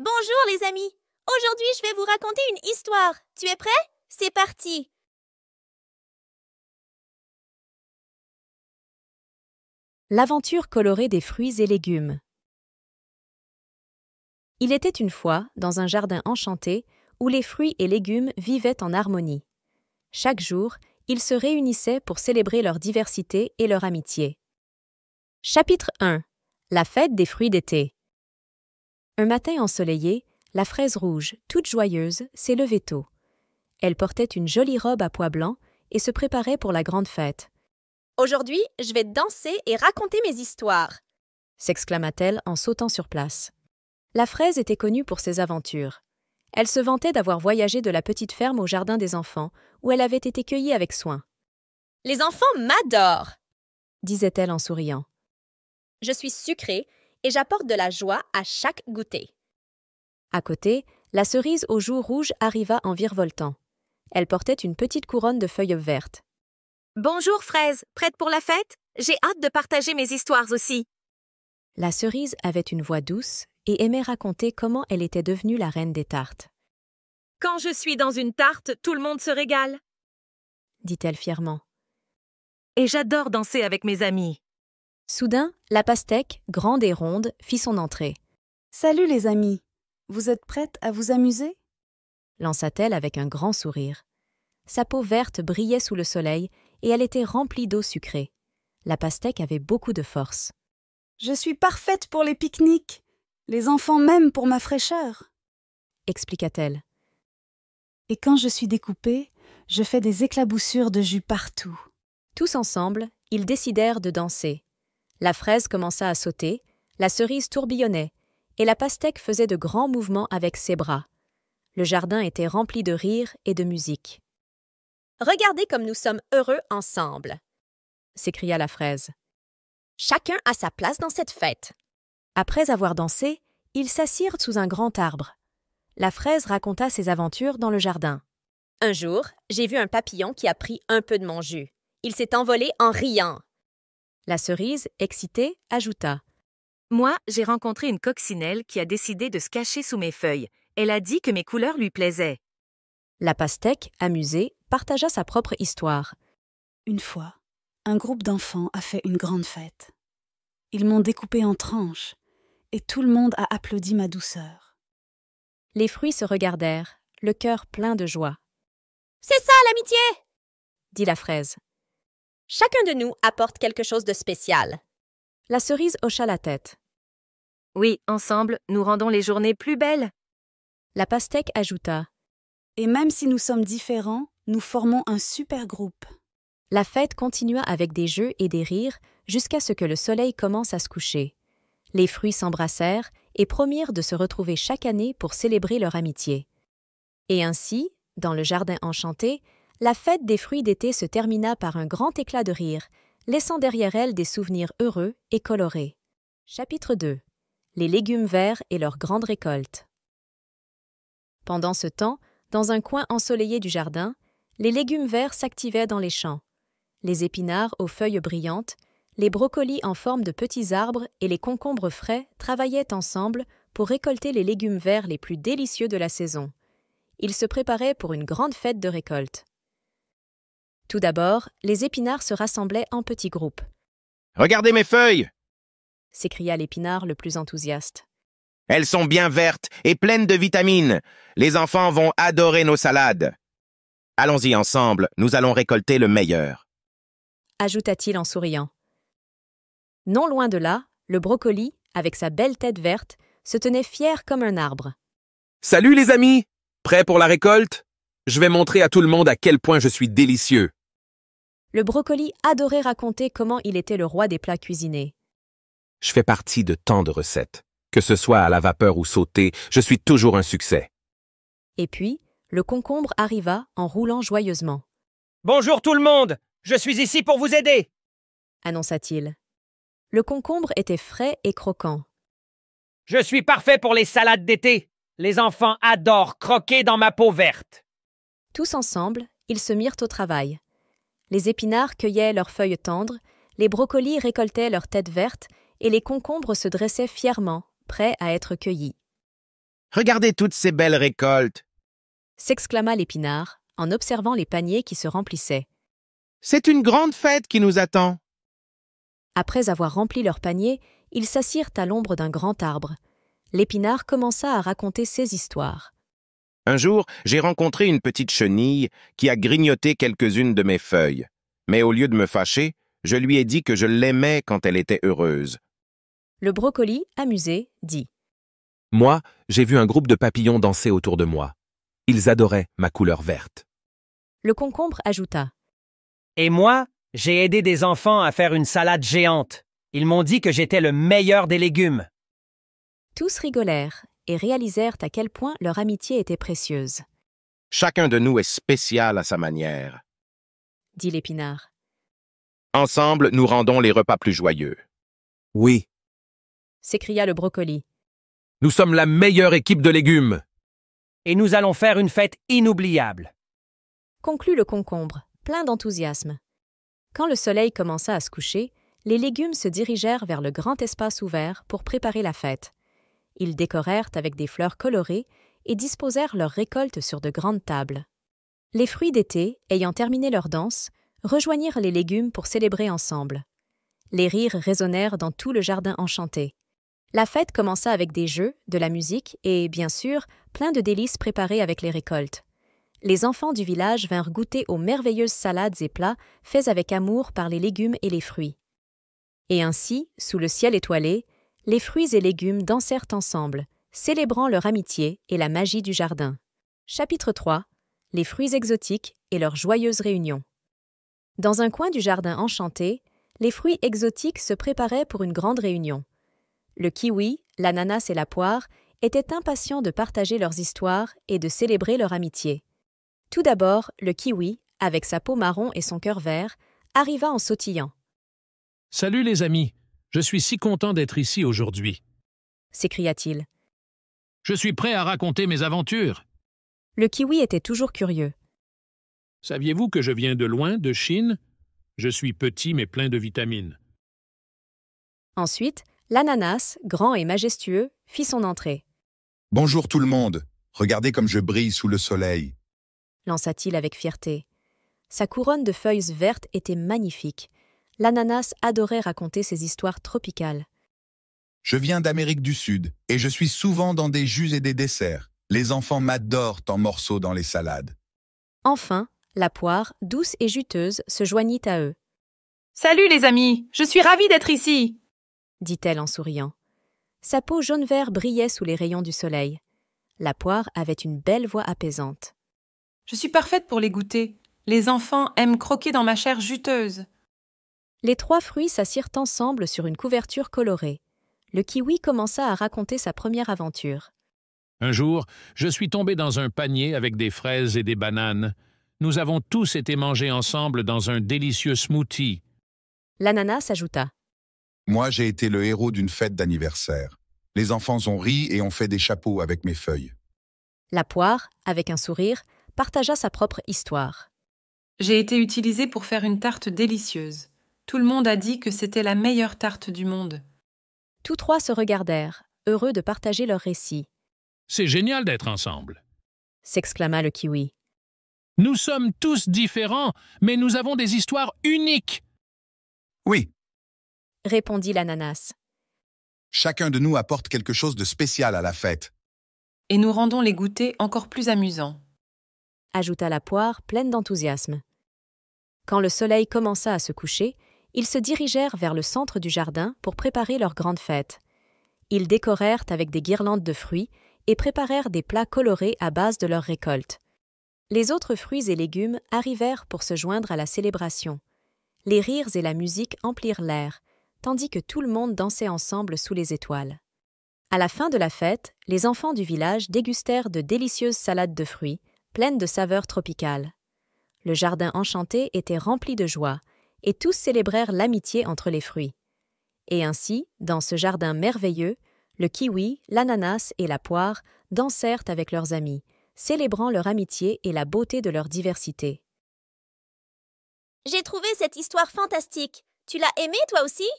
Bonjour les amis! Aujourd'hui, je vais vous raconter une histoire. Tu es prêt? C'est parti! L'aventure colorée des fruits et légumes. Il était une fois, dans un jardin enchanté, où les fruits et légumes vivaient en harmonie. Chaque jour, ils se réunissaient pour célébrer leur diversité et leur amitié. Chapitre 1. La fête des fruits d'été. Un matin ensoleillé, la fraise rouge, toute joyeuse, s'est levée tôt. Elle portait une jolie robe à pois blancs et se préparait pour la grande fête. « Aujourd'hui, je vais danser et raconter mes histoires !» s'exclama-t-elle en sautant sur place. La fraise était connue pour ses aventures. Elle se vantait d'avoir voyagé de la petite ferme au jardin des enfants, où elle avait été cueillie avec soin. « Les enfants m'adorent !» disait-elle en souriant. « Je suis sucrée et j'apporte de la joie à chaque goûter. » À côté, la cerise aux joues rouges arriva en virevoltant. Elle portait une petite couronne de feuilles vertes. « Bonjour fraise, prête pour la fête? J'ai hâte de partager mes histoires aussi. » La cerise avait une voix douce et aimait raconter comment elle était devenue la reine des tartes. « Quand je suis dans une tarte, tout le monde se régale, » dit-elle fièrement. « Et j'adore danser avec mes amis. » Soudain, la pastèque, grande et ronde, fit son entrée. « Salut les amis, vous êtes prêtes à vous amuser ?» lança-t-elle avec un grand sourire. Sa peau verte brillait sous le soleil et elle était remplie d'eau sucrée. La pastèque avait beaucoup de force. « Je suis parfaite pour les pique-niques. Les enfants m'aiment pour ma fraîcheur, » expliqua-t-elle. « Et quand je suis découpée, je fais des éclaboussures de jus partout. » Tous ensemble, ils décidèrent de danser. La fraise commença à sauter, la cerise tourbillonnait, et la pastèque faisait de grands mouvements avec ses bras. Le jardin était rempli de rires et de musique. « Regardez comme nous sommes heureux ensemble !» s'écria la fraise. « Chacun a sa place dans cette fête. » Après avoir dansé, ils s'assirent sous un grand arbre. La fraise raconta ses aventures dans le jardin. « Un jour, j'ai vu un papillon qui a pris un peu de mon jus. Il s'est envolé en riant. » La cerise, excitée, ajouta. « Moi, j'ai rencontré une coccinelle qui a décidé de se cacher sous mes feuilles. Elle a dit que mes couleurs lui plaisaient. » La pastèque, amusée, partagea sa propre histoire. « Une fois, un groupe d'enfants a fait une grande fête. Ils m'ont découpée en tranches, et tout le monde a applaudi ma douceur. » Les fruits se regardèrent, le cœur plein de joie. « C'est ça l'amitié !» dit la fraise. « Chacun de nous apporte quelque chose de spécial. » La cerise hocha la tête. « Oui, ensemble, nous rendons les journées plus belles. » La pastèque ajouta. « Et même si nous sommes différents, nous formons un super groupe. » La fête continua avec des jeux et des rires jusqu'à ce que le soleil commence à se coucher. Les fruits s'embrassèrent et promirent de se retrouver chaque année pour célébrer leur amitié. Et ainsi, dans le jardin enchanté, la fête des fruits d'été se termina par un grand éclat de rire, laissant derrière elle des souvenirs heureux et colorés. Chapitre 2. Les légumes verts et leur grande récolte. Pendant ce temps, dans un coin ensoleillé du jardin, les légumes verts s'activaient dans les champs. Les épinards aux feuilles brillantes, les brocolis en forme de petits arbres et les concombres frais travaillaient ensemble pour récolter les légumes verts les plus délicieux de la saison. Ils se préparaient pour une grande fête de récolte. Tout d'abord, les épinards se rassemblaient en petits groupes. « Regardez mes feuilles !» s'écria l'épinard le plus enthousiaste. « Elles sont bien vertes et pleines de vitamines. Les enfants vont adorer nos salades. Allons-y ensemble, nous allons récolter le meilleur. » ajouta-t-il en souriant. Non loin de là, le brocoli, avec sa belle tête verte, se tenait fier comme un arbre. « Salut les amis! Prêts pour la récolte? Je vais montrer à tout le monde à quel point je suis délicieux. » Le brocoli adorait raconter comment il était le roi des plats cuisinés. « Je fais partie de tant de recettes. Que ce soit à la vapeur ou sauté, je suis toujours un succès. » Et puis, le concombre arriva en roulant joyeusement. « Bonjour tout le monde! Je suis ici pour vous aider !» annonça-t-il. Le concombre était frais et croquant. « Je suis parfait pour les salades d'été. Les enfants adorent croquer dans ma peau verte. » Tous ensemble, ils se mirent au travail. Les épinards cueillaient leurs feuilles tendres, les brocolis récoltaient leurs têtes vertes et les concombres se dressaient fièrement, prêts à être cueillis. Regardez toutes ces belles récoltes. s'exclama l'épinard en observant les paniers qui se remplissaient. C'est une grande fête qui nous attend. Après avoir rempli leurs paniers, ils s'assirent à l'ombre d'un grand arbre. L'épinard commença à raconter ses histoires. Un jour, j'ai rencontré une petite chenille qui a grignoté quelques-unes de mes feuilles. Mais au lieu de me fâcher, je lui ai dit que je l'aimais quand elle était heureuse. Le brocoli, amusé, dit « Moi, j'ai vu un groupe de papillons danser autour de moi. Ils adoraient ma couleur verte. » Le concombre ajouta Et moi, j'ai aidé des enfants à faire une salade géante. Ils m'ont dit que j'étais le meilleur des légumes. Tous rigolèrent et réalisèrent à quel point leur amitié était précieuse, Chacun de nous est spécial à sa manière. dit l'épinard. Ensemble, nous rendons les repas plus joyeux. Oui, S'écria le brocoli. nous sommes la meilleure équipe de légumes. Et nous allons faire une fête inoubliable. Conclut le concombre, plein d'enthousiasme. Quand le soleil commença à se coucher, les légumes se dirigèrent vers le grand espace ouvert pour préparer la fête. Ils décorèrent avec des fleurs colorées et disposèrent leurs récoltes sur de grandes tables. Les fruits d'été, ayant terminé leur danse, rejoignirent les légumes pour célébrer ensemble. Les rires résonnèrent dans tout le jardin enchanté. La fête commença avec des jeux, de la musique et, bien sûr, plein de délices préparés avec les récoltes. Les enfants du village vinrent goûter aux merveilleuses salades et plats faits avec amour par les légumes et les fruits. Et ainsi, sous le ciel étoilé, les fruits et légumes dansèrent ensemble, célébrant leur amitié et la magie du jardin. Chapitre 3. Les fruits exotiques et leur joyeuse réunion. Dans un coin du jardin enchanté, les fruits exotiques se préparaient pour une grande réunion. Le kiwi, l'ananas et la poire étaient impatients de partager leurs histoires et de célébrer leur amitié. Tout d'abord, le kiwi, avec sa peau marron et son cœur vert, arriva en sautillant. « Salut les amis, je suis si content d'être ici aujourd'hui. » s'écria-t-il. « Je suis prêt à raconter mes aventures. » Le kiwi était toujours curieux. « Saviez-vous que je viens de loin, de Chine? Je suis petit mais plein de vitamines. » Ensuite, l'ananas, grand et majestueux, fit son entrée. « Bonjour tout le monde, regardez comme je brille sous le soleil. » lança-t-il avec fierté. Sa couronne de feuilles vertes était magnifique. L'ananas adorait raconter ses histoires tropicales. « Je viens d'Amérique du Sud et je suis souvent dans des jus et des desserts. Les enfants m'adorent en morceaux dans les salades. » Enfin, la poire, douce et juteuse, se joignit à eux. « Salut les amis, je suis ravie d'être ici !» dit-elle en souriant. Sa peau jaune-vert brillait sous les rayons du soleil. La poire avait une belle voix apaisante. « Je suis parfaite pour les goûter. Les enfants aiment croquer dans ma chair juteuse. » Les trois fruits s'assirent ensemble sur une couverture colorée. Le kiwi commença à raconter sa première aventure. « Un jour, je suis tombé dans un panier avec des fraises et des bananes. Nous avons tous été mangés ensemble dans un délicieux smoothie. » L'ananas ajouta. « Moi, j'ai été le héros d'une fête d'anniversaire. Les enfants ont ri et ont fait des chapeaux avec mes feuilles. » La poire, avec un sourire, partagea sa propre histoire. « J'ai été utilisée pour faire une tarte délicieuse. Tout le monde a dit que c'était la meilleure tarte du monde. » Tous trois se regardèrent, heureux de partager leur récit. « C'est génial d'être ensemble. » s'exclama le kiwi. « Nous sommes tous différents, mais nous avons des histoires uniques. » « Oui, répondit l'ananas. chacun de nous apporte quelque chose de spécial à la fête. » Et nous rendons les goûters encore plus amusants. Ajouta la poire, pleine d'enthousiasme. Quand le soleil commença à se coucher, ils se dirigèrent vers le centre du jardin pour préparer leur grande fête. Ils décorèrent avec des guirlandes de fruits et préparèrent des plats colorés à base de leurs récoltes. Les autres fruits et légumes arrivèrent pour se joindre à la célébration. Les rires et la musique emplirent l'air, tandis que tout le monde dansait ensemble sous les étoiles. À la fin de la fête, les enfants du village dégustèrent de délicieuses salades de fruits, pleines de saveurs tropicales. Le jardin enchanté était rempli de joie, et tous célébrèrent l'amitié entre les fruits. Et ainsi, dans ce jardin merveilleux, le kiwi, l'ananas et la poire dansèrent avec leurs amis, célébrant leur amitié et la beauté de leur diversité. J'ai trouvé cette histoire fantastique. Tu l'as aimée, toi aussi?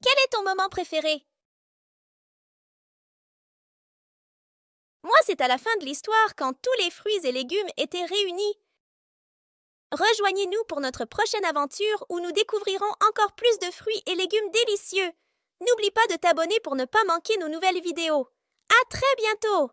Quel est ton moment préféré? Moi, c'est à la fin de l'histoire quand tous les fruits et légumes étaient réunis. Rejoignez-nous pour notre prochaine aventure où nous découvrirons encore plus de fruits et légumes délicieux. N'oublie pas de t'abonner pour ne pas manquer nos nouvelles vidéos. À très bientôt!